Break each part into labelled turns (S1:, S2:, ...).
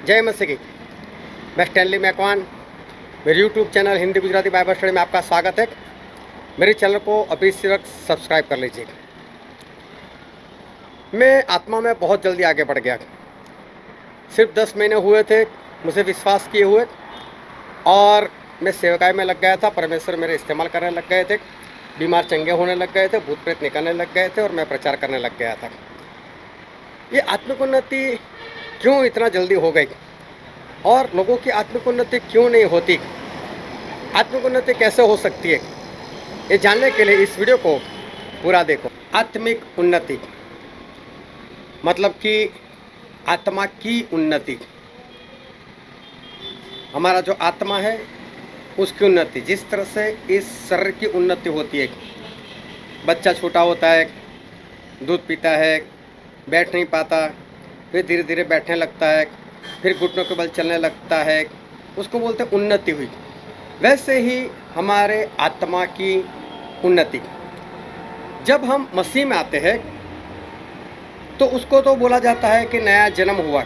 S1: जय मसीह की। मैं स्टैनली मैकवान, मेरे YouTube channel Hindi Gujarati Bible study में आपका स्वागत है। मेरे चैनल को अभी सिर्फ सब्सक्राइब कर लीजिए। मैं आत्मा में बहुत जल्दी आगे बढ़ गया। सिर्फ 10 महीने हुए थे मुझे विश्वास किए हुए, और मैं सेवकाई में लग गया था। परमेश्वर मेरे इस्तेमाल करने लग गए थे, बीमार चंगे होने लग गए थे, भूत प्रेत निकलने लग गए थे, और मैं प्रचार करने लग गया था। ये आत्मिक उन्नति क्यों इतना जल्दी हो गई, और लोगों की आत्मिक उन्नति क्यों नहीं होती, आत्मिक उन्नति कैसे हो सकती है, ये जानने के लिए इस वीडियो को पूरा देखो। आत्मिक उन्नति मतलब कि आत्मा की उन्नति, हमारा जो आत्मा है उसकी उन्नति। जिस तरह से इस शरीर की उन्नति होती है, बच्चा छोटा होता है, दूध पीता है, बैठ नहीं पाता, फिर धीरे धीरे बैठने लगता है, फिर घुटनों के बल चलने लगता है, उसको बोलते हैं उन्नति हुई। वैसे ही हमारे आत्मा की उन्नति, जब हम मसीह में आते हैं तो उसको तो बोला जाता है कि नया जन्म हुआ।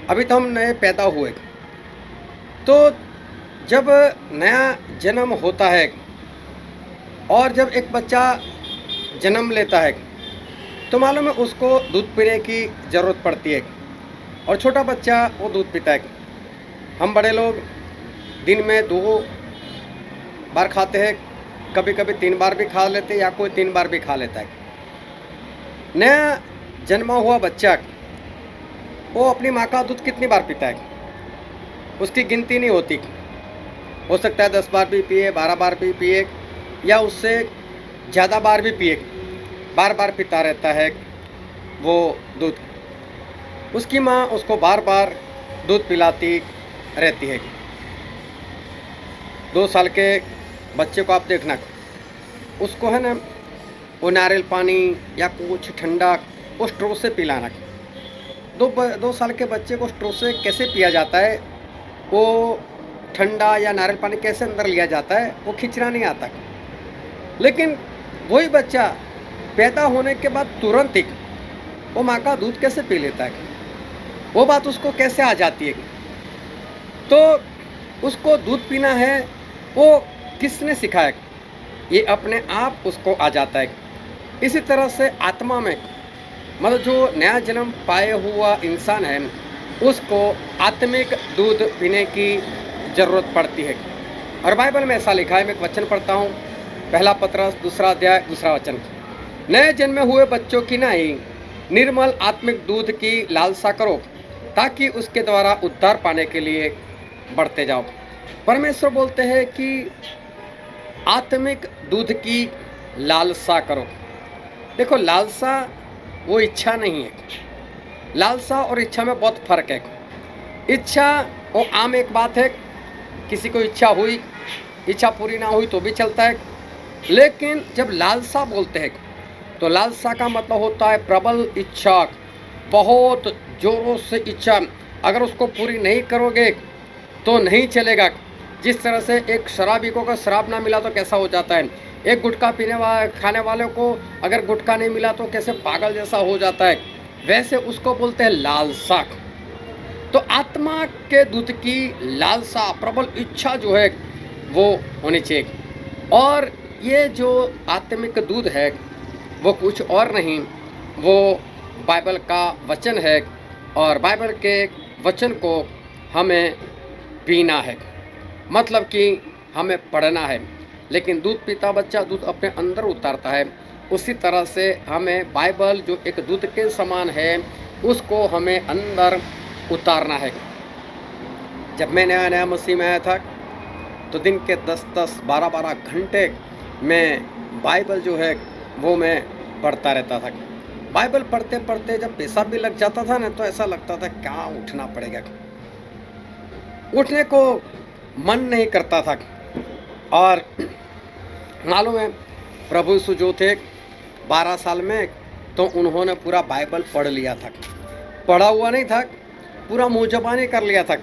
S1: अभी तो हम नए पैदा हुए। तो जब नया जन्म होता है और जब एक बच्चा जन्म लेता है तो मालूम है उसको दूध पीने की ज़रूरत पड़ती है, और छोटा बच्चा वो दूध पीता है। हम बड़े लोग दिन में 2 बार खाते हैं, कभी कभी 3 बार भी खा लेते हैं, या कोई 3 बार भी खा लेता है। नया जन्मा हुआ बच्चा वो अपनी माँ का दूध कितनी बार पीता है उसकी गिनती नहीं होती। हो सकता है 10 बार भी पिए, 12 बार भी पिए, या उससे ज़्यादा बार भी पिए। बार बार पीता रहता है वो दूध। उसकी माँ उसको बार बार दूध पिलाती रहती है। 2 साल के बच्चे को आप देखना, उसको है ना वो नारियल पानी या कुछ ठंडा वो स्ट्रो से पिलाना। 2 साल के बच्चे को स्ट्रो से कैसे पिया जाता है, वो ठंडा या नारियल पानी कैसे अंदर लिया जाता है, वो खींचना नहीं आता। लेकिन वही बच्चा पैदा होने के बाद तुरंत ही वो माँ का दूध कैसे पी लेता है, वो बात उसको कैसे आ जाती है। तो उसको दूध पीना है वो किसने सिखाया, ये अपने आप उसको आ जाता है। इसी तरह से आत्मा में मतलब जो नया जन्म पाए हुआ इंसान है उसको आत्मिक दूध पीने की ज़रूरत पड़ती है। और बाइबल में ऐसा लिखा है, मैं एक वचन पढ़ता हूँ, पहला पत्रस 2 अध्याय 2 वचन। नए जन्मे हुए बच्चों की नहीं निर्मल आत्मिक दूध की लालसा करो, ताकि उसके द्वारा उद्धार पाने के लिए बढ़ते जाओ। परमेश्वर बोलते हैं कि आत्मिक दूध की लालसा करो। देखो, लालसा वो इच्छा नहीं है। लालसा और इच्छा में बहुत फर्क है। इच्छा वो आम एक बात है, किसी को इच्छा हुई, इच्छा पूरी ना हुई तो भी चलता है। लेकिन जब लालसा बोलते हैं तो लालसा का मतलब होता है प्रबल इच्छा, बहुत जोरों से इच्छा। अगर उसको पूरी नहीं करोगे तो नहीं चलेगा। जिस तरह से एक शराबी को अगर शराब ना मिला तो कैसा हो जाता है, एक गुटखा खाने वाले को अगर गुटखा नहीं मिला तो कैसे पागल जैसा हो जाता है, वैसे उसको बोलते हैं लालसा। तो आत्मा के दूध की लालसा, प्रबल इच्छा जो है वो होनी चाहिए। और ये जो आत्मिक दूध है वो कुछ और नहीं, वो बाइबल का वचन है, और बाइबल के वचन को हमें पीना है, मतलब कि हमें पढ़ना है। लेकिन दूध पीता बच्चा दूध अपने अंदर उतारता है, उसी तरह से हमें बाइबल जो एक दूध के समान है उसको हमें अंदर उतारना है। जब मैं नया नया मसीह में आया था तो दिन के 10-10, 12-12 घंटे मैं बाइबल जो है वो मैं पढ़ता रहता था। बाइबल पढ़ते पढ़ते जब पेशाब भी लग जाता था ना तो ऐसा लगता था क्या उठना पड़ेगा, उठने को मन नहीं करता था। और मालूम है प्रभु यीशु जो थे 12 साल में, तो उन्होंने पूरा बाइबल पढ़ लिया था। पढ़ा हुआ नहीं था, पूरा मुँह ज़बानी कर लिया था।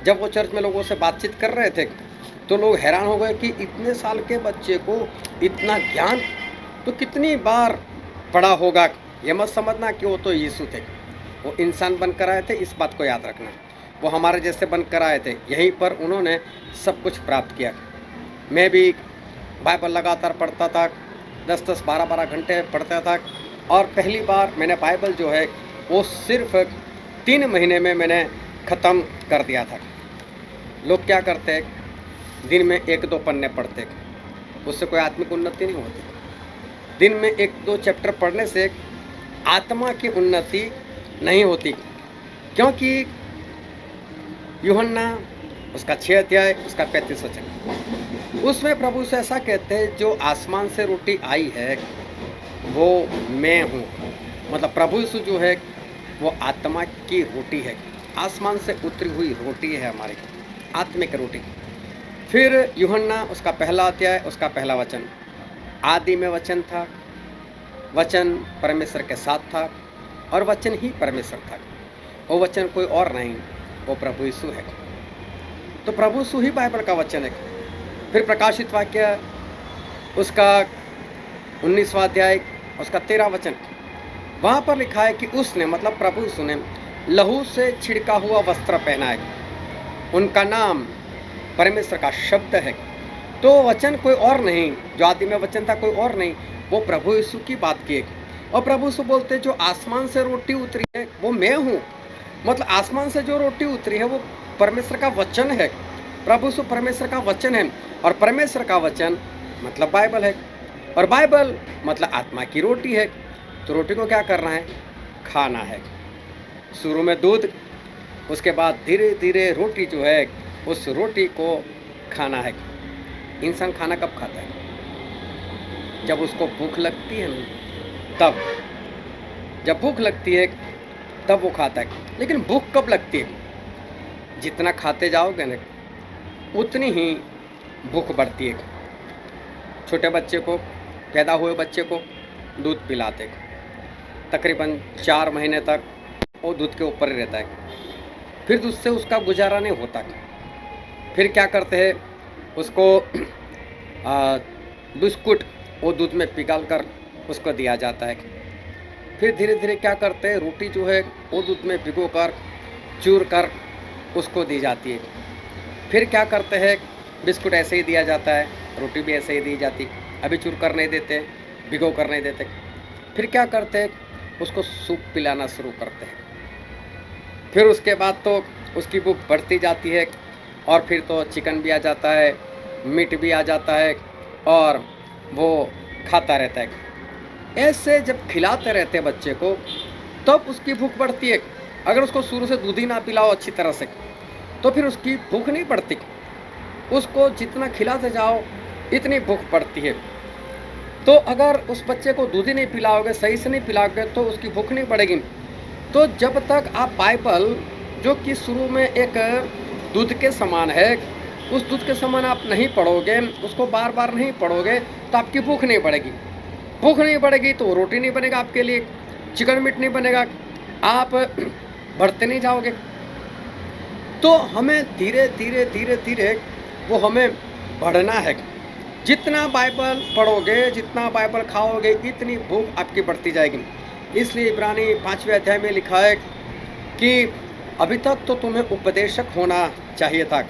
S1: जब वो चर्च में लोगों से बातचीत कर रहे थे तो लोग हैरान हो गए कि इतने साल के बच्चे को इतना ज्ञान, तो कितनी बार पढ़ा होगा। ये मत समझना कि वो तो यीशु थे, वो इंसान बनकर आए थे, इस बात को याद रखना। वो हमारे जैसे बनकर आए थे, यहीं पर उन्होंने सब कुछ प्राप्त किया। मैं भी बाइबल लगातार पढ़ता था, 10-10, 12-12 घंटे पढ़ता था, और पहली बार मैंने बाइबल जो है वो सिर्फ 3 महीने में मैंने ख़त्म कर दिया था। लोग क्या करते हैं, दिन में 1-2 पन्ने पढ़ते हैं, उससे कोई आत्मिक उन्नति नहीं होती। दिन में 1-2 चैप्टर पढ़ने से आत्मा की उन्नति नहीं होती, क्योंकि यूहन्ना उसका 6 अध्याय उसका 35 वचन, उसमें प्रभु से ऐसा कहते हैं, जो आसमान से रोटी आई है वो मैं हूँ। मतलब प्रभु यीशु जो है वो आत्मा की रोटी है, आसमान से उतरी हुई रोटी है हमारी आत्मिक रोटी। फिर यूहन्ना उसका 1 अध्याय उसका 1 वचन, आदि में वचन था, वचन परमेश्वर के साथ था और वचन ही परमेश्वर था। वो वचन कोई और नहीं, वो प्रभु यीशु है। तो प्रभु यीशु ही बाइबल का वचन है। फिर प्रकाशित वाक्य उसका 19वां अध्याय उसका 13 वचन, वहाँ पर लिखा है कि उसने, मतलब प्रभु यीशु ने, लहू से छिड़का हुआ वस्त्र पहना है, उनका नाम परमेश्वर का शब्द है। तो वचन कोई और नहीं, जो आदि में वचन था कोई और नहीं, वो प्रभु यीशु की बात की है। और प्रभु यीशु बोलते, जो आसमान से रोटी उतरी है वो मैं हूँ। मतलब आसमान से जो रोटी उतरी है वो परमेश्वर का वचन है। प्रभु यीशु परमेश्वर का वचन है, और परमेश्वर का वचन मतलब बाइबल है, और बाइबल मतलब आत्मा की रोटी है। तो रोटी को क्या करना है, खाना है। शुरू में दूध, उसके बाद धीरे धीरे रोटी जो है उस रोटी को खाना है। इंसान खाना कब खाता है, जब उसको भूख लगती है ना, तब जब भूख लगती है तब वो खाता है। लेकिन भूख कब लगती है, जितना खाते जाओगे ना उतनी ही भूख बढ़ती है। छोटे बच्चे को, पैदा हुए बच्चे को दूध पिलाते, तकरीबन 4 महीने तक वो दूध के ऊपर ही रहता है, फिर दूध से उसका गुजारा नहीं होता। फिर क्या करते हैं, उसको बिस्कुट वो दूध में पिघाल कर उसको दिया जाता है। फिर धीरे धीरे क्या करते हैं, रोटी जो है वो दूध में भिगो कर चूर कर उसको दी जाती है। फिर क्या करते हैं, बिस्कुट ऐसे ही दिया जाता है, रोटी भी ऐसे ही दी जाती, अभी चूर कर नहीं देते, भिगो कर नहीं देते। फिर क्या करते हैं, उसको सूप पिलाना शुरू करते हैं। फिर उसके बाद तो उसकी भूख बढ़ती जाती है, और फिर तो चिकन भी आ जाता है, मीट भी आ जाता है, और वो खाता रहता है। ऐसे जब खिलाते रहते हैं बच्चे को, तब उसकी भूख बढ़ती है। अगर उसको शुरू से दूध ही ना पिलाओ अच्छी तरह से, तो फिर उसकी भूख नहीं बढ़ती। उसको जितना खिलाते जाओ इतनी भूख बढ़ती है। तो अगर उस बच्चे को दूध ही नहीं पिलाओगे, सही से नहीं पिलाओगे, तो उसकी भूख नहीं बढ़ेगी। तो जब तक आप बाइबल, जो कि शुरू में एक दूध के समान है, उस दूध के समान आप नहीं पढ़ोगे, उसको बार बार नहीं पढ़ोगे, तो आपकी भूख नहीं बढ़ेगी। भूख नहीं बढ़ेगी तो रोटी नहीं बनेगा आपके लिए, चिकन मीट नहीं बनेगा, आप बढ़ते नहीं जाओगे। तो हमें धीरे धीरे धीरे धीरे वो हमें बढ़ना है। जितना बाइबल पढ़ोगे, जितना बाइबल खाओगे, इतनी भूख आपकी बढ़ती जाएगी। इसलिए इब्रानी 5वें अध्याय में लिखा है कि अभी तक तो तुम्हें उपदेशक होना चाहिए था,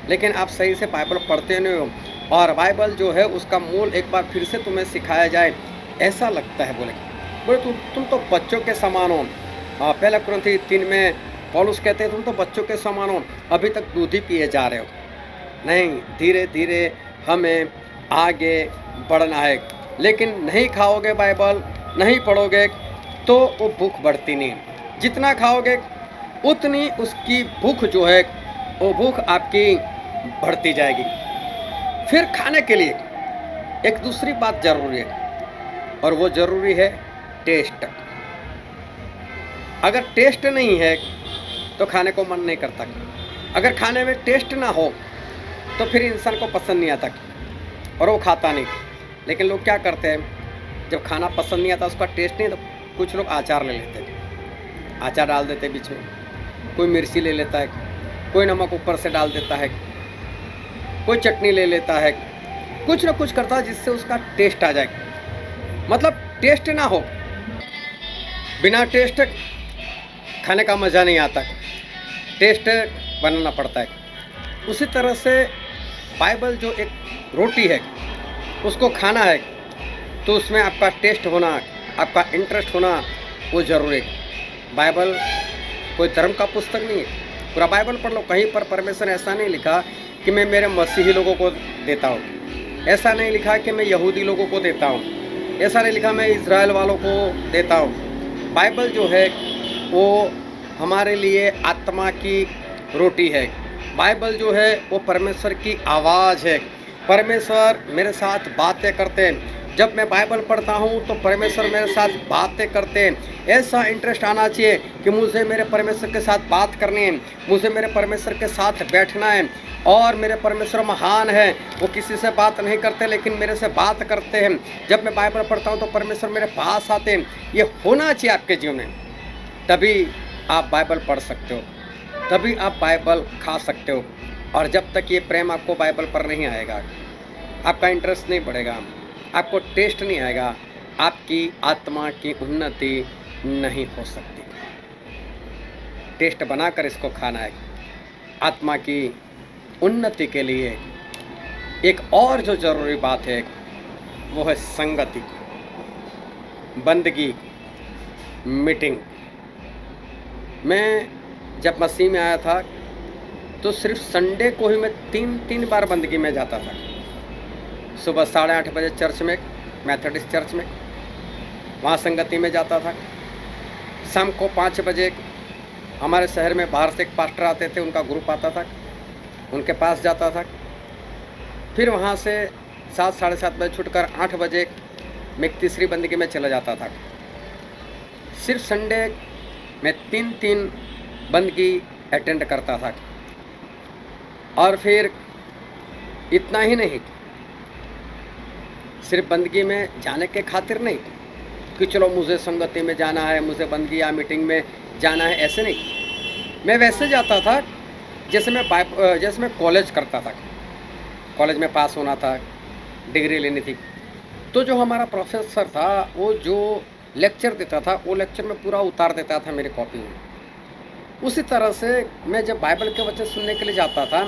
S1: लेकिन आप सही से बाइबल पढ़ते नहीं हो, और बाइबल जो है उसका मूल एक बार फिर से तुम्हें सिखाया जाए ऐसा लगता है। बोले तुम तो बच्चों के समान हो। 1 कुरिन्थी 3 में पौलुस कहते हैं तुम तो बच्चों के समान हो, अभी तक दूध ही पिए जा रहे हो। नहीं, धीरे धीरे हमें आगे बढ़ना है। लेकिन नहीं खाओगे बाइबल, नहीं पढ़ोगे, तो वो भूख बढ़ती नहीं। जितना खाओगे उतनी उसकी भूख जो है वो भूख आपकी बढ़ती जाएगी। फिर खाने के लिए एक दूसरी बात जरूरी है, और वो ज़रूरी है टेस्ट। अगर टेस्ट नहीं है तो खाने को मन नहीं करता। अगर खाने में टेस्ट ना हो तो फिर इंसान को पसंद नहीं आता और वो खाता नहीं। लेकिन लोग क्या करते हैं, जब खाना पसंद नहीं आता, उसका टेस्ट नहीं, तो कुछ लोग अचार ले लेते हैं, अचार डाल देते हैं बीच में, कोई मिर्ची ले लेता है, कोई नमक ऊपर से डाल देता है, कोई चटनी ले लेता है, कुछ ना कुछ करता है जिससे उसका टेस्ट आ जाए। मतलब टेस्ट ना हो, बिना टेस्ट खाने का मज़ा नहीं आता। टेस्ट बनाना पड़ता है। उसी तरह से बाइबल जो एक रोटी है, उसको खाना है, तो उसमें आपका टेस्ट होना, आपका इंटरेस्ट होना वो ज़रूरी है। बाइबल कोई धर्म का पुस्तक नहीं है। पूरा बाइबल पढ़ लो, कहीं पर परमेश्वर ने ऐसा नहीं लिखा कि मैं मेरे मसीही लोगों को देता हूँ, ऐसा नहीं लिखा कि मैं यहूदी लोगों को देता हूँ, ऐसा नहीं लिखा मैं इज़राइल वालों को देता हूँ। बाइबल जो है वो हमारे लिए आत्मा की रोटी है। बाइबल जो है वो परमेश्वर की आवाज़ है। परमेश्वर मेरे साथ बातें करते हैं। जब मैं बाइबल पढ़ता हूँ तो परमेश्वर मेरे साथ बातें करते हैं। ऐसा इंटरेस्ट आना चाहिए कि मुझे मेरे परमेश्वर के साथ बात करनी है, मुझे मेरे परमेश्वर के साथ बैठना है। और मेरे परमेश्वर महान है, वो किसी से बात नहीं करते लेकिन मेरे से बात करते हैं। जब मैं बाइबल पढ़ता हूँ तो परमेश्वर मेरे पास आते हैं। ये होना चाहिए आपके जीवन में, तभी आप बाइबल पढ़ सकते हो, तभी आप बाइबल खा सकते हो। और जब तक ये प्रेम आपको बाइबल पर नहीं आएगा, आपका इंटरेस्ट नहीं बढ़ेगा, आपको टेस्ट नहीं आएगा, आपकी आत्मा की उन्नति नहीं हो सकती। टेस्ट बनाकर इसको खाना है। आत्मा की उन्नति के लिए एक और जो ज़रूरी बात है वो है संगति, बंदगी, मीटिंग। मैं जब मसीह में आया था तो सिर्फ संडे को ही मैं 3 बार बंदगी में जाता था। सुबह 8:30 बजे चर्च में, मैथोडिस्ट चर्च में, वहाँ संगति में जाता था। शाम को 5 बजे हमारे शहर में बाहर से एक पास्टर आते थे, उनका ग्रुप आता था, उनके पास जाता था। फिर वहाँ से 7 साढ़े 7 बजे छुटकर 8 बजे मैं एक तीसरी बंदगी में चला जाता था। सिर्फ संडे में 3 बंदगी अटेंड करता था। और फिर इतना ही नहीं, सिर्फ बंदगी में जाने के खातिर नहीं कि चलो मुझे संगति में जाना है, मुझे बंदगी या मीटिंग में जाना है, ऐसे नहीं। मैं वैसे जाता था जैसे मैं कॉलेज करता था, कॉलेज में पास होना था, डिग्री लेनी थी। तो जो हमारा प्रोफेसर था वो जो लेक्चर देता था वो लेक्चर में पूरा उतार देता था मेरी कॉपी में। उसी तरह से मैं जब बाइबल के वचन सुनने के लिए जाता था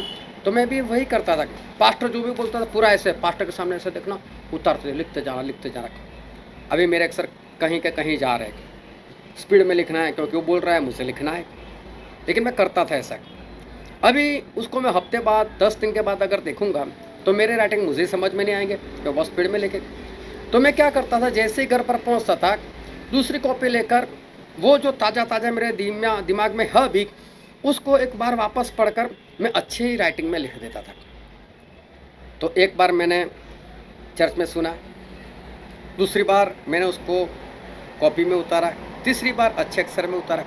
S1: तो मैं भी वही करता था। पास्टर जो भी बोलता था पूरा ऐसे पास्टर के सामने ऐसे देखना, उतारते लिखते जाना। अभी मेरे अक्सर कहीं के कहीं जा रहे हैं, स्पीड में लिखना है क्योंकि वो बोल रहा है, मुझे लिखना है, लेकिन मैं करता था ऐसा। अभी उसको मैं हफ्ते बाद 10 दिन के बाद अगर देखूंगा तो मेरे राइटिंग मुझे समझ में नहीं आएंगे तो बहुत स्पीड में लिखे। तो मैं क्या करता था, जैसे ही घर पर पहुंचता था दूसरी कॉपी लेकर वो जो ताज़ा मेरे दिमाग में है भी, उसको एक बार वापस पढ़कर मैं अच्छे ही राइटिंग में लिख देता था। तो एक बार मैंने चर्च में सुना, दूसरी बार मैंने उसको कॉपी में उतारा, तीसरी बार अच्छे अक्षर में उतारा,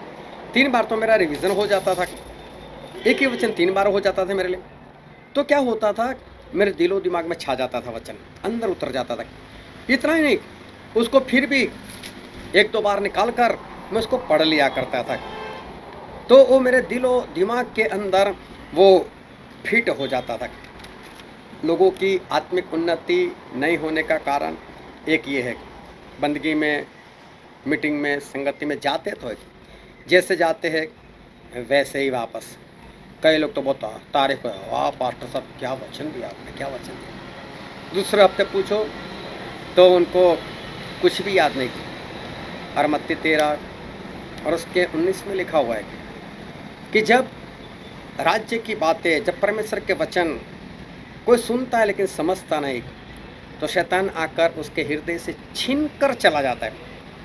S1: 3 बार तो मेरा रिवीजन हो जाता था। एक ही वचन 3 बार हो जाता था मेरे लिए। तो क्या होता था, मेरे दिलो दिमाग में छा जाता था, वचन अंदर उतर जाता था। इतना ही नहीं, उसको फिर भी 1-2 बार निकाल कर मैं उसको पढ़ लिया करता था। तो वो मेरे दिलो दिमाग के अंदर वो फिट हो जाता था। लोगों की आत्मिक उन्नति नहीं होने का कारण एक ये है, बंदगी में, मीटिंग में, संगति में जाते तो जैसे जाते हैं वैसे ही वापस। कई लोग तो बहुत तारीफ है, वाह पास्टर साहब क्या वचन दिया आपने, क्या वचन दिया। दूसरे हफ्ते पूछो तो उनको कुछ भी याद नहीं। और मत्ती 13 और उसके 19 में लिखा हुआ है कि जब राज्य की बातें, जब परमेश्वर के वचन कोई सुनता है लेकिन समझता नहीं, तो शैतान आकर उसके हृदय से छीन कर चला जाता है।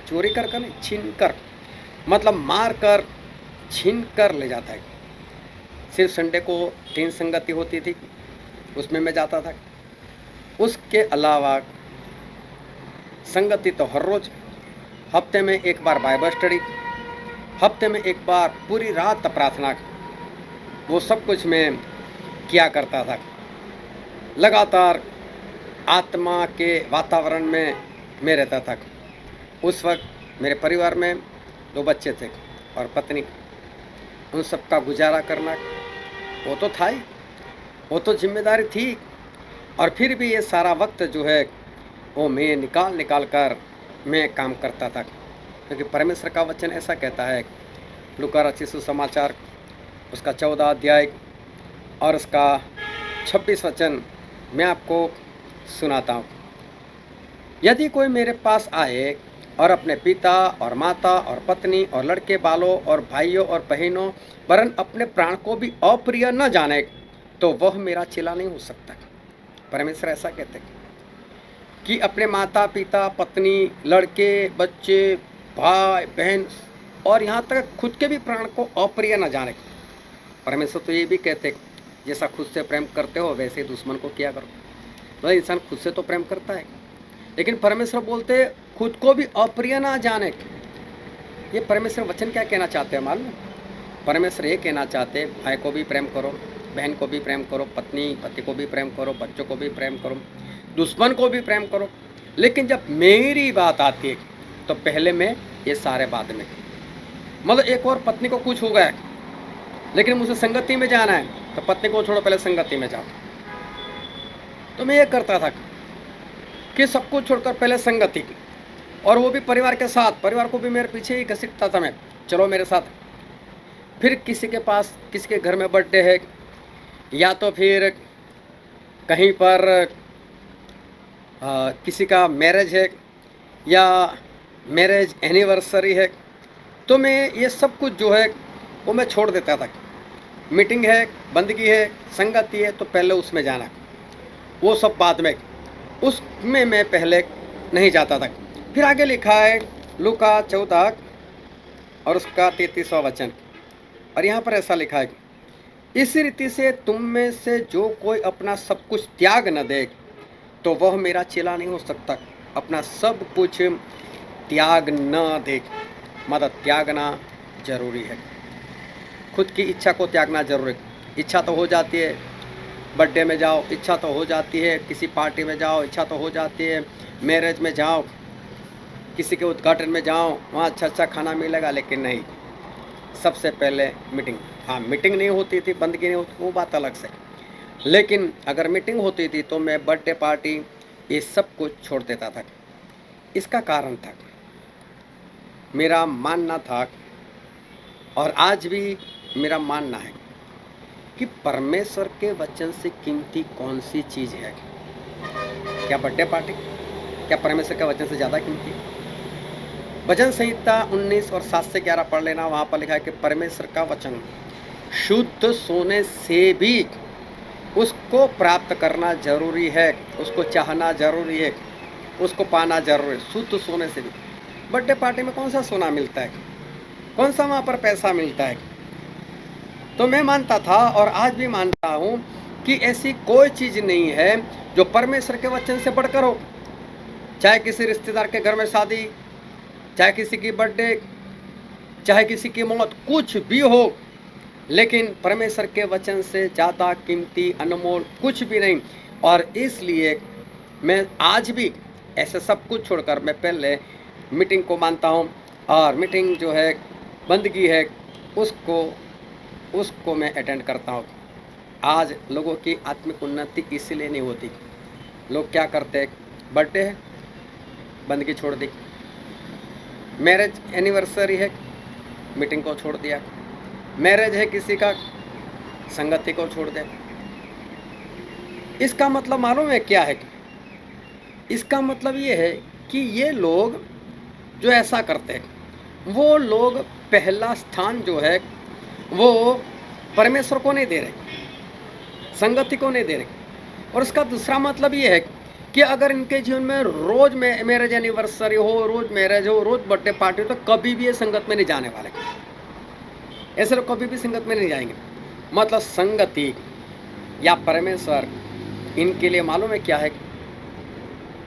S1: चोरी कर नहीं, छीन कर मतलब मार कर, छीन कर ले जाता है। सिर्फ संडे को 3 संगति होती थी, उसमें मैं जाता था। उसके अलावा संगति तो हर रोज़, हफ्ते में 1 बार बाइबल स्टडी, हफ्ते में 1 बार पूरी रात प्रार्थना, वो सब कुछ मैं किया करता था। लगातार आत्मा के वातावरण में मैं रहता था। उस वक्त मेरे परिवार में 2 बच्चे थे और पत्नी, उन सब का गुजारा करना वो तो था ही, वो तो जिम्मेदारी थी। और फिर भी ये सारा वक्त जो है वो मैं निकाल कर मैं काम करता था, क्योंकि परमेश्वर का वचन ऐसा कहता है, लूका रचित सुसमाचार उसका 14 अध्याय और उसका 26 वचन मैं आपको सुनाता हूँ। यदि कोई मेरे पास आए और अपने पिता और माता और पत्नी और लड़के बालों और भाइयों और बहनों वरन अपने प्राण को भी अप्रिय न जाने, तो वह मेरा चेला नहीं हो सकता। परमेश्वर ऐसा कहते हैं कि अपने माता पिता पत्नी लड़के बच्चे भाई बहन और यहाँ तक खुद के भी प्राण को अप्रिय न जाने। परमेश्वर तो ये भी कहते हैं जैसा खुद से प्रेम करते हो वैसे ही दुश्मन को किया करो। तो इंसान खुद से तो प्रेम करता है, लेकिन परमेश्वर बोलते खुद को भी अप्रिय ना जाने। ये परमेश्वर वचन क्या कहना चाहते हैं मालूम? परमेश्वर ये कहना चाहते भाई को भी प्रेम करो, बहन को भी प्रेम करो, पत्नी पति को भी प्रेम करो, बच्चों को भी प्रेम करो, दुश्मन को भी प्रेम करो। लेकिन जब मेरी बात आती है तो पहले मैं, ये सारे बाद में। मतलब एक और पत्नी को कुछ हो गया लेकिन मुझे संगति में जाना है, तो पत्नी को छोड़ो, पहले संगति में जाओ। तो मैं ये करता था कि सब कुछ छोड़कर पहले संगति, और वो भी परिवार के साथ। परिवार को भी मेरे पीछे ही घसीटता था मैं, चलो मेरे साथ। फिर किसी के पास, किसी के घर में बर्थडे है, या तो फिर कहीं पर किसी का मैरिज है या मैरिज एनिवर्सरी है, तो मैं ये सब कुछ जो है वो मैं छोड़ देता था। मीटिंग है, बंदगी है, संगति है, तो पहले उसमें जाना, वो सब बाद में, उसमें मैं पहले नहीं जाता था। फिर आगे लिखा है लूका 14 और उसका 33वां वचन, और यहाँ पर ऐसा लिखा है, इसी रीति से तुम में से जो कोई अपना सब कुछ त्याग न दे, तो वह मेरा चेला नहीं हो सकता। अपना सब कुछ त्याग न दे, मतलब त्यागना जरूरी है। खुद की इच्छा को त्यागना जरूरी है। इच्छा तो हो जाती है बर्थडे में जाओ, इच्छा तो हो जाती है किसी पार्टी में जाओ, इच्छा तो हो जाती है मैरिज में जाओ, किसी के उद्घाटन में जाओ, वहाँ अच्छा अच्छा खाना मिलेगा, लेकिन नहीं, सबसे पहले मीटिंग। हाँ, मीटिंग नहीं होती थी, बंदगी नहीं होती, वो बात अलग से। लेकिन अगर मीटिंग होती थी तो मैं बर्थडे पार्टी ये सब कुछ छोड़ देता था। इसका कारण था, मेरा मानना था और आज भी मेरा मानना है कि परमेश्वर के वचन से कीमती कौन सी चीज़ है? क्या बर्थडे पार्टी? क्या परमेश्वर के वचन से ज़्यादा कीमती? वचन संहिता 19 और 7 से 11 पढ़ लेना, वहाँ पर लिखा है कि परमेश्वर का वचन शुद्ध सोने से भी उसको प्राप्त करना जरूरी है, उसको चाहना जरूरी है, उसको पाना जरूरी है, शुद्ध सोने से भी। बर्थडे पार्टी में कौन सा सोना मिलता है? कौन सा वहाँ पर पैसा मिलता है? तो मैं मानता था और आज भी मानता हूँ कि ऐसी कोई चीज़ नहीं है जो परमेश्वर के वचन से बढ़कर हो। चाहे किसी रिश्तेदार के घर में शादी, चाहे किसी की बर्थडे, चाहे किसी की मौत, कुछ भी हो, लेकिन परमेश्वर के वचन से ज़्यादा कीमती अनमोल कुछ भी नहीं। और इसलिए मैं आज भी ऐसे सब कुछ छोड़कर मैं पहले मीटिंग को मानता हूँ, और मीटिंग जो है बंदगी है उसको मैं अटेंड करता हूँ। आज लोगों की आत्मिक उन्नति इसलिए नहीं होती। लोग क्या करते हैं, बर्थडे है बंदगी छोड़ दी, मैरिज एनिवर्सरी है मीटिंग को छोड़ दिया, मैरिज है किसी का संगति को छोड़ दे। इसका मतलब मालूम है क्या है? इसका मतलब ये है कि ये लोग जो ऐसा करते हैं वो लोग पहला स्थान जो है वो परमेश्वर को नहीं दे रहे, संगति को नहीं दे रहे। और उसका दूसरा मतलब ये है कि अगर इनके जीवन में रोज़ मैरिज एनिवर्सरी हो, रोज़ मैरिज हो, रोज़ बर्थडे पार्टी हो, तो कभी भी ये संगत में नहीं जाने वाले। ऐसे लोग कभी भी संगत में नहीं जाएंगे। मतलब संगति या परमेश्वर इनके लिए मालूम है क्या है?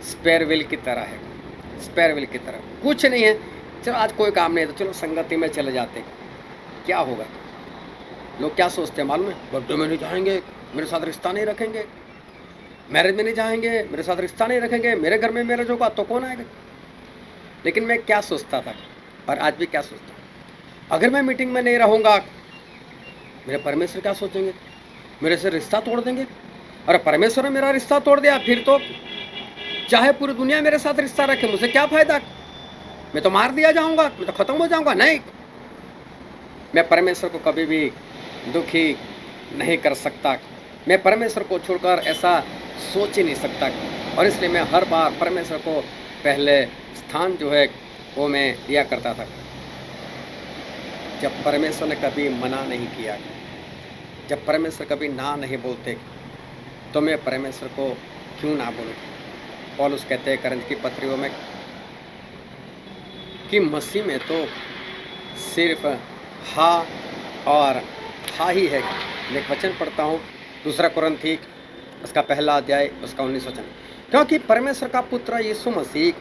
S1: स्पेयर व्हील की तरह है, स्पेयर व्हील की तरह। कुछ नहीं है, चलो आज कोई काम नहीं है तो चलो संगति में चले जाते। क्या होगा? लोग क्या सोचते हैं मालूम है? बर्थडे में नहीं जाएंगे, मेरे साथ रिश्ता नहीं रखेंगे, मैरिज में नहीं जाएंगे, मेरे साथ रिश्ता नहीं रखेंगे, मेरे घर में मैरिज होगा तो कौन आएगा? लेकिन मैं क्या सोचता था और आज भी क्या सोचता हूँ, अगर मैं मीटिंग में नहीं रहूँगा मेरे परमेश्वर क्या सोचेंगे? मेरे से रिश्ता तोड़ देंगे। और परमेश्वर ने मेरा रिश्ता तोड़ दिया, फिर तो चाहे पूरी दुनिया मेरे साथ रिश्ता रखे, मुझे क्या फ़ायदा? मैं तो मार दिया जाऊँगा, मैं तो ख़त्म हो जाऊँगा। नहीं, मैं परमेश्वर को कभी भी दुखी नहीं कर सकता। मैं परमेश्वर को छोड़कर ऐसा सोच ही नहीं सकता और इसलिए मैं हर बार परमेश्वर को पहले स्थान जो है वो मैं दिया करता था। जब परमेश्वर ने कभी मना नहीं किया, जब परमेश्वर कभी ना नहीं बोलते, तो मैं परमेश्वर को क्यों ना बोलूं। पौलुस कहते हैं करंथ की पत्रियों में कि मसीह में तो सिर्फ हाँ और हाँ ही है। मैं एक वचन पढ़ता हूँ, दूसरा कुरिन्थी उसका पहला अध्याय उसका 19 वचन। क्योंकि परमेश्वर का पुत्र यीशु मसीह,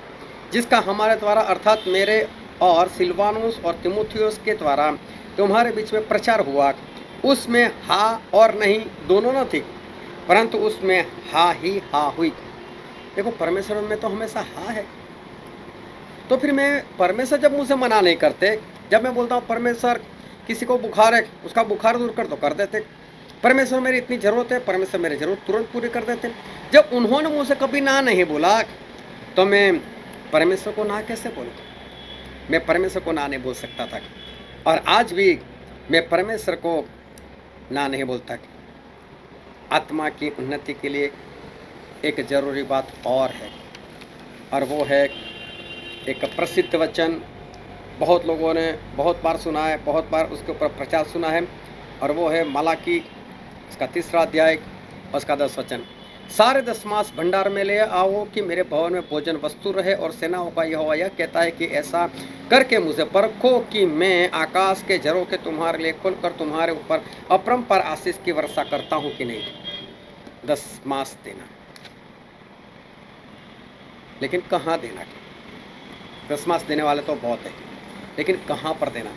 S1: जिसका हमारे द्वारा अर्थात मेरे और सिलवानुस और तीमुथियुस के द्वारा तुम्हारे बीच में प्रचार हुआ, उसमें हाँ और नहीं दोनों न थी, परंतु उसमें हाँ ही हाँ हुई। देखो परमेश्वर में तो हमेशा हाँ है, तो फिर मैं परमेश्वर जब मुझसे मना नहीं करते, जब मैं बोलता हूँ परमेश्वर किसी को बुखार है उसका बुखार दूर कर, तो कर देते। परमेश्वर मेरी इतनी ज़रूरत है, परमेश्वर मेरी ज़रूरत तुरंत पूरी कर देते। जब उन्होंने मुझसे कभी ना नहीं बोला, तो मैं परमेश्वर को ना कैसे बोलूँ। मैं परमेश्वर को ना नहीं बोल सकता था और आज भी मैं परमेश्वर को ना नहीं बोलता। आत्मा की उन्नति के लिए एक ज़रूरी बात और है, और वो है एक प्रसिद्ध वचन, बहुत लोगों ने बहुत बार सुना है, बहुत बार उसके ऊपर प्रचार सुना है, और वो है मलाकी उसका 3 अध्याय उसका 10 वचन। सारे दशमास भंडार में ले आओ कि मेरे भवन में भोजन वस्तु रहे, और सेनाओं का यहोवा यह कहता है कि ऐसा करके मुझे परखो कि मैं आकाश के झरोखे तुम्हारे लिए खोलकर तुम्हारे ऊपर अपरंपार आशीष की वर्षा करता हूँ कि नहीं। दशमास देना, लेकिन कहाँ देना। दशमास देने वाले तो बहुत है, लेकिन कहाँ पर देना।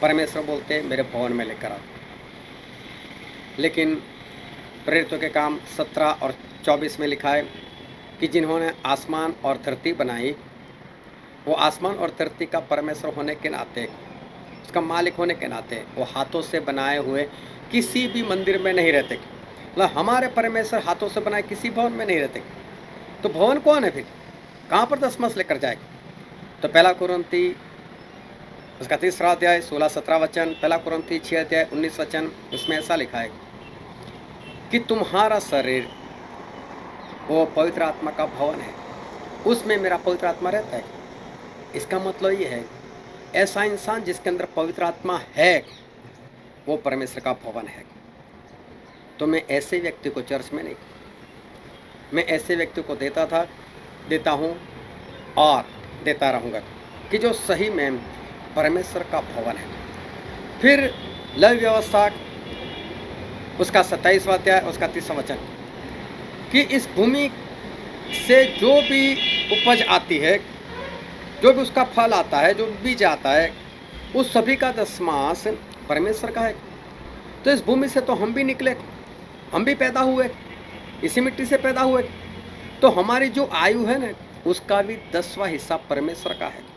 S1: परमेश्वर बोलते हैं मेरे भवन में लेकर आओ। लेकिन प्रेरितों के काम 17 और 24 में लिखा है कि जिन्होंने आसमान और धरती बनाई, वो आसमान और धरती का परमेश्वर होने के नाते, उसका मालिक होने के नाते, वो हाथों से बनाए हुए किसी भी मंदिर में नहीं रहते। मतलब हमारे परमेश्वर हाथों से बनाए किसी भवन में नहीं रहते। तो भवन कौन है फिर, कहाँ पर दशमास लेकर जाए। तो पहला कुरिन्थी उसका 3 अध्याय 16-17 वचन, पहला कुरिन्थी 6 अध्याय 19 वचन, उसमें ऐसा लिखा है कि तुम्हारा शरीर वो पवित्र आत्मा का भवन है, उसमें मेरा पवित्र आत्मा रहता है। इसका मतलब ये है ऐसा इंसान जिसके अंदर पवित्र आत्मा है, वो परमेश्वर का भवन है। तो मैं ऐसे व्यक्ति को चर्च में नहीं, मैं ऐसे व्यक्ति को देता हूँ और देता रहूँगा कि जो सही में परमेश्वर का भवन है। फिर लय व्यवस्था उसका 27वां अध्याय उसका 30वां वचन कि इस भूमि से जो भी उपज आती है, जो भी उसका फल आता है, जो बीज आता है, उस सभी का दशमास परमेश्वर का है। तो इस भूमि से तो हम भी निकले, हम भी पैदा हुए, इसी मिट्टी से पैदा हुए। तो हमारी जो आयु है ना, उसका भी 10वां हिस्सा परमेश्वर का है।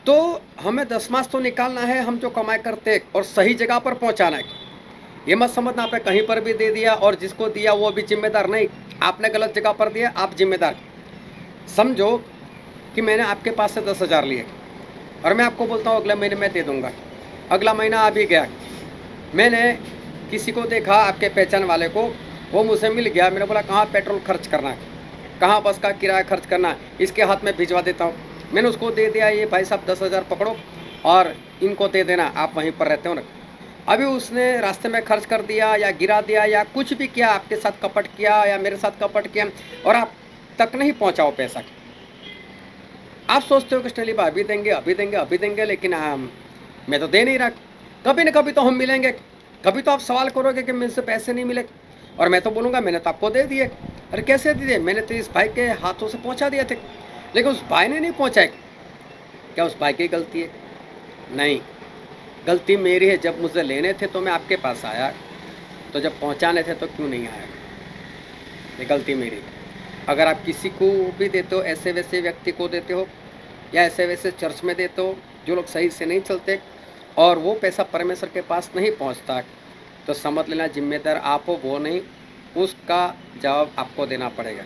S1: तो हमें दशमास तो निकालना है, हम जो कमाई करते और सही जगह पर पहुंचाना है। ये मत समझना आपने कहीं पर भी दे दिया और जिसको दिया वो भी जिम्मेदार नहीं। आपने गलत जगह पर दिया, आप जिम्मेदार। समझो कि मैंने आपके पास से 10,000 लिए और मैं आपको बोलता हूँ अगले महीने मैं दे दूंगा। अगला महीना आ भी गया, मैंने किसी को देखा आपके पहचान वाले को, वो मुझसे मिल गया, मैंने बोला कहाँ पेट्रोल खर्च करना है, कहाँ बस का किराया खर्च करना है, इसके हाथ में भिजवा देता हूँ। मैंने उसको दे दिया, ये भाई साहब 10,000 पकड़ो और इनको दे देना, आप वहीं पर रहते हो ना। अभी उसने रास्ते में खर्च कर दिया या गिरा दिया या कुछ भी किया, आपके साथ कपट किया या मेरे साथ कपट किया और आप तक नहीं पहुंचाओ पैसा। आप सोचते हो कि स्टेली अभी देंगे अभी देंगे अभी देंगे, लेकिन मैं तो दे नहीं रहा। कभी ना कभी तो हम मिलेंगे, कभी तो आप सवाल करोगे कि मुझसे पैसे नहीं मिले, और मैं तो बोलूँगा मैंने तो आपको दे दिए। अरे कैसे दिए, मैंने तो इस भाई के हाथों से पहुँचा दिए थे, लेकिन उस भाई ने नहीं पहुँचाए। क्या उस भाई की गलती है? नहीं, गलती मेरी है। जब मुझे लेने थे तो मैं आपके पास आया, तो जब पहुंचाने थे तो क्यों नहीं आया? ये गलती मेरी। अगर आप किसी को भी देते हो, ऐसे वैसे व्यक्ति को देते हो या ऐसे वैसे चर्च में देते हो जो लोग सही से नहीं चलते और वो पैसा परमेश्वर के पास नहीं पहुंचता, तो समझ लेना जिम्मेदार आप हो, वो नहीं। उसका जवाब आपको देना पड़ेगा।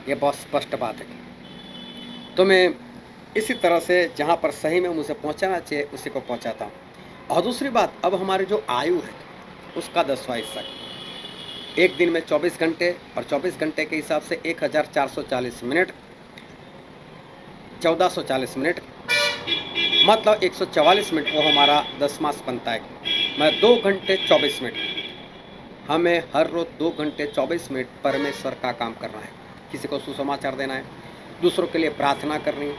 S1: ये बहुत स्पष्ट बात है। तो मैं इसी तरह से जहाँ पर सही में मुझे पहुँचाना चाहिए उसी को पहुँचाता हूँ। और दूसरी बात, अब हमारी जो आयु है उसका 10वां हिस्सा, एक दिन में 24 घंटे, और 24 घंटे के हिसाब से 1440 मिनट, 1440 मिनट, मतलब 144 मिनट वो हमारा 10 मास बनता है। मैं 2 घंटे 24 मिनट, हमें हर रोज़ 2 घंटे 24 मिनट परमेश्वर का काम करना है। किसी को सुसमाचार देना है, दूसरों के लिए प्रार्थना करनी है,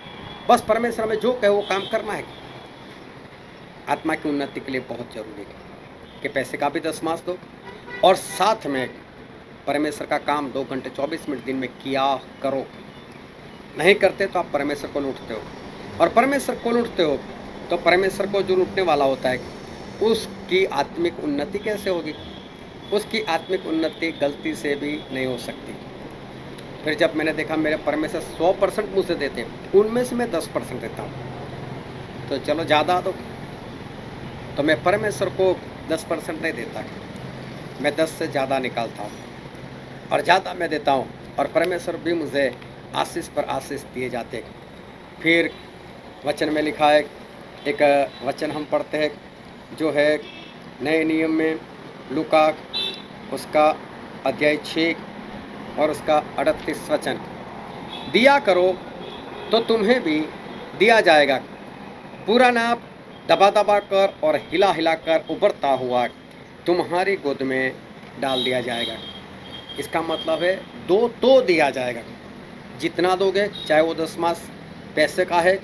S1: बस परमेश्वर में जो कहे वो काम करना है। आत्मा की उन्नति के लिए बहुत जरूरी है कि पैसे का भी 10 मास दो, और साथ में परमेश्वर का काम 2 घंटे 24 मिनट दिन में किया करो। नहीं करते तो आप परमेश्वर को लूटते हो, और परमेश्वर को लूटते हो तो परमेश्वर को जो लूटने वाला होता है उसकी आत्मिक उन्नति कैसे होगी? उसकी आत्मिक उन्नति गलती से भी नहीं हो सकती। फिर जब मैंने देखा मेरे परमेश्वर 100% मुझसे देते, उनमें से मैं 10% देता हूँ, तो चलो ज़्यादा दो, तो मैं परमेश्वर को 10% नहीं देता, मैं 10 से ज़्यादा निकालता हूँ, और ज़्यादा मैं देता हूँ, और परमेश्वर भी मुझे आशीष पर आशीष दिए जाते हैं। फिर वचन में लिखा है, एक वचन हम पढ़ते हैं जो है नए नियम में, लूका उसका अध्याय 6 और उसका 38 वचन, दिया करो तो तुम्हें भी दिया जाएगा, पूरा नाप दबा दबा कर और हिला हिला कर उभरता हुआ तुम्हारी गोद में डाल दिया जाएगा। इसका मतलब है दो तो दिया जाएगा, जितना दोगे, चाहे वो 10 मास पैसे का है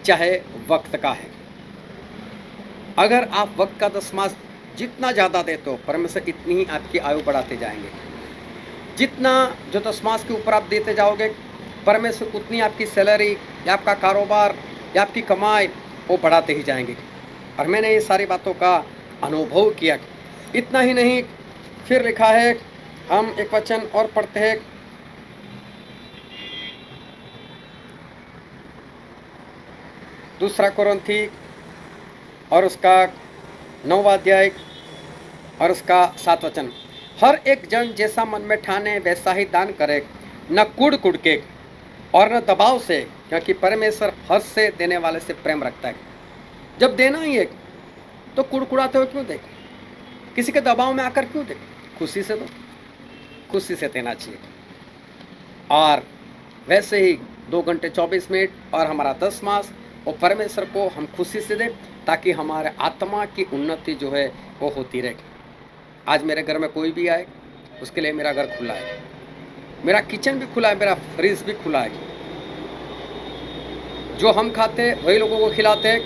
S1: चाहे वक्त का है। अगर आप वक्त का 10 मास जितना ज़्यादा देते हो, परमेश्वर इतनी ही आपकी आयु बढ़ाते जाएंगे। जितना जो 10 मास के ऊपर आप देते जाओगे, परमेश्वर उतनी आपकी सैलरी या आपका कारोबार या आपकी कमाई वो बढ़ाते ही जाएंगे। और मैंने ये सारी बातों का अनुभव किया। इतना ही नहीं, फिर लिखा है, हम एक वचन और पढ़ते हैं, दूसरा कुरिन्थी और उसका 9वां अध्याय और उसका 7 वचन, हर एक जन जैसा मन में ठाने वैसा ही दान करे, न कुड़ कुड़ के और न दबाव से, क्योंकि परमेश्वर हर्ष से देने वाले से प्रेम रखता है। जब देना ही है तो कुड़कुड़ाते हुए क्यों दे? किसी के दबाव में आकर क्यों दे? खुशी से दो, खुशी से देना चाहिए। और वैसे ही 2 घंटे 24 मिनट और हमारा 10 मास, और परमेश्वर को हम खुशी से दें, ताकि हमारे आत्मा की उन्नति जो है वो होती रहे। आज मेरे घर में कोई भी आए, उसके लिए मेरा घर खुला है, मेरा किचन भी खुला है, मेरा फ्रिज भी खुला है। जो हम खाते हैं वही लोगों को खिलाते हैं,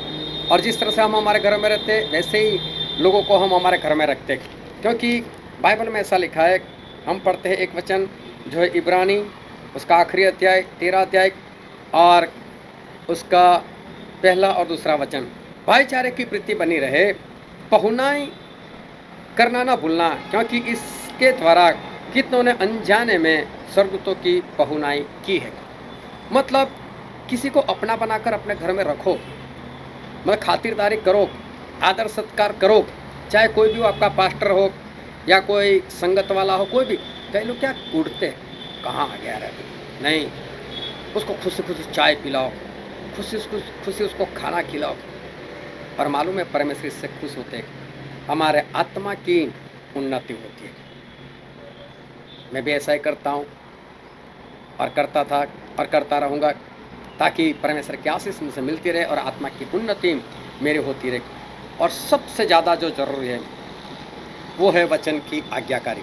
S1: और जिस तरह से हम हमारे घर में रहते हैं वैसे ही लोगों को हम हमारे घर में रखते हैं। क्योंकि बाइबल में ऐसा लिखा है, हम पढ़ते हैं एक वचन जो है इब्रानी उसका आखिरी अध्याय 13 अध्याय और उसका पहला और दूसरा वचन, भाईचारे की प्रीति बनी रहे, पहुनाई करना ना भूलना, क्योंकि इसके द्वारा कितनों ने अनजाने में स्वर्गदूतों की पहुनाई की है। मतलब किसी को अपना बनाकर अपने घर में रखो, मतलब खातिरदारी करो, आदर सत्कार करो, चाहे कोई भी हो, आपका पास्टर हो या कोई संगत वाला हो, कोई भी। कई लोग क्या कूटते, कहाँ आ गया रहते, नहीं, उसको खुशी खुशी चाय पिलाओ, खुशी उसको खाना खिलाओ, और मालूम है परमेश्वर इससे खुश होते हैं, हमारे आत्मा की उन्नति होती है। मैं भी ऐसा ही करता हूँ और करता था और करता रहूँगा, ताकि परमेश्वर की आशीष मुझसे मिलती रहे और आत्मा की उन्नति मेरी होती रहे। और सबसे ज़्यादा जो ज़रूरी है वो है वचन की आज्ञाकारी।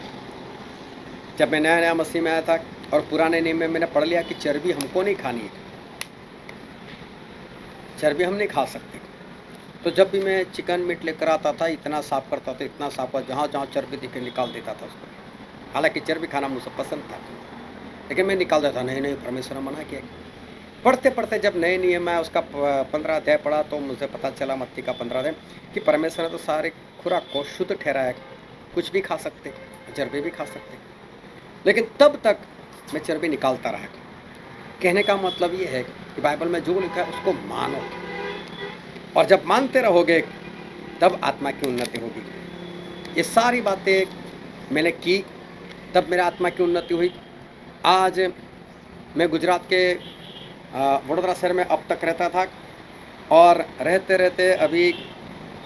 S1: जब मैं नया नया मसीह में आया था और पुराने नियम में मैंने पढ़ लिया कि चर्बी हमको नहीं खानी है, चर्बी हम नहीं खा सकते, तो जब भी मैं चिकन मीट लेकर आता था, इतना साफ करता था, इतना साफ, जहाँ जहाँ चर्बी दिखे निकाल देता था उसको। हालांकि चर्बी खाना मुझे पसंद था, लेकिन मैं निकाल देता, नहीं नहीं परमेश्वर ने मना किया। पढ़ते पढ़ते जब नए नियम आया, उसका 15 अध्याय पढ़ा, तो मुझे पता चला, मत्ती का 15 अध्याय, कि परमेश्वर ने तो सारे खुराक को शुद्ध ठहराया, कुछ भी खा सकते, चर्बी भी खा सकते। लेकिन तब तक मैं चर्बी निकालता रहा। कहने का मतलब ये है कि बाइबल में जो लिखा है उसको मानो, और जब मानते रहोगे तब आत्मा की उन्नति होगी। ये सारी बातें मैंने की, तब मेरा आत्मा की उन्नति हुई। आज मैं गुजरात के वडोदरा शहर में अब तक रहता था, और रहते रहते अभी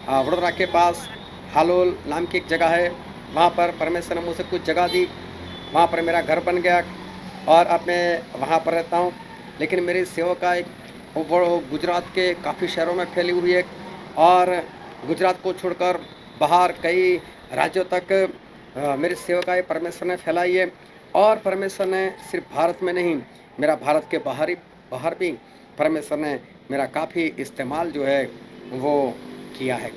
S1: वडोदरा के पास हालोल नाम की एक जगह है, वहाँ पर परमेश्वर ने मुझे कुछ जगह दी, वहाँ पर मेरा घर बन गया और अब मैं वहाँ पर रहता हूँ। लेकिन मेरी सेवकाई वो गुजरात के काफ़ी शहरों में फैली हुई है और गुजरात को छोड़कर बाहर कई राज्यों तक मेरी सेवकाई परमेश्वर ने फैलाई है। और परमेश्वर ने सिर्फ भारत में नहीं, मेरा भारत के बाहर भी परमेश्वर ने मेरा काफ़ी इस्तेमाल जो है वो किया है।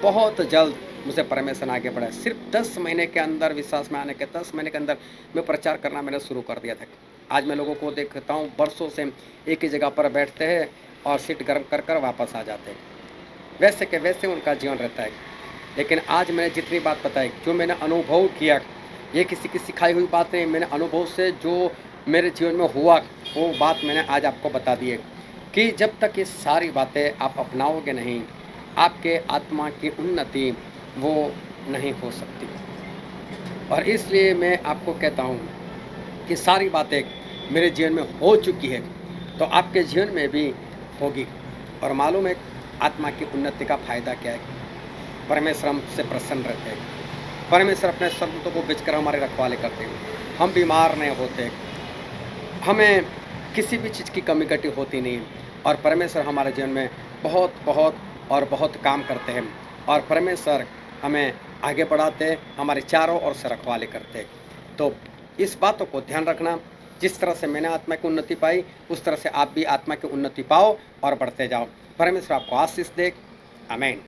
S1: बहुत जल्द मुझे परमेश्वर ने आगे बढ़ाया। सिर्फ 10 महीने के अंदर, विश्वास में आने के 10 महीने के अंदर मैं प्रचार करना मैंने शुरू कर दिया था। आज मैं लोगों को देखता हूँ बरसों से एक ही जगह पर बैठते हैं और सीट गर्म कर कर वापस आ जाते हैं। वैसे के वैसे उनका जीवन रहता है। लेकिन आज मैंने जितनी बात बताई, जो मैंने अनुभव किया, ये किसी की सिखाई हुई बात नहीं, मैंने अनुभव से जो मेरे जीवन में हुआ वो बात मैंने आज आपको बता दी है कि जब तक ये सारी बातें आप अपनाओगे नहीं, आपके आत्मा की उन्नति वो नहीं हो सकती। और इसलिए मैं आपको कहता हूँ कि सारी बातें मेरे जीवन में हो चुकी है, तो आपके जीवन में भी होगी। और मालूम है आत्मा की उन्नति का फ़ायदा क्या है? परमेश्वर हमसे प्रसन्न रहते हैं। परमेश्वर अपने स्वर्गदूतों को भेजकर हमारे रखवाले करते हैं। हम बीमार नहीं होते, हमें किसी भी चीज़ की कमी घटी होती नहीं और परमेश्वर हमारे जीवन में बहुत बहुत और बहुत काम करते हैं और परमेश्वर हमें आगे बढ़ाते हैं, हमारे चारों ओर से रखवाले करते हैं। तो इस बातों को ध्यान रखना, जिस तरह से मैंने आत्मा की उन्नति पाई उस तरह से आप भी आत्मा की उन्नति पाओ और बढ़ते जाओ। परमेश्वर आपको आशीष दे। आमीन।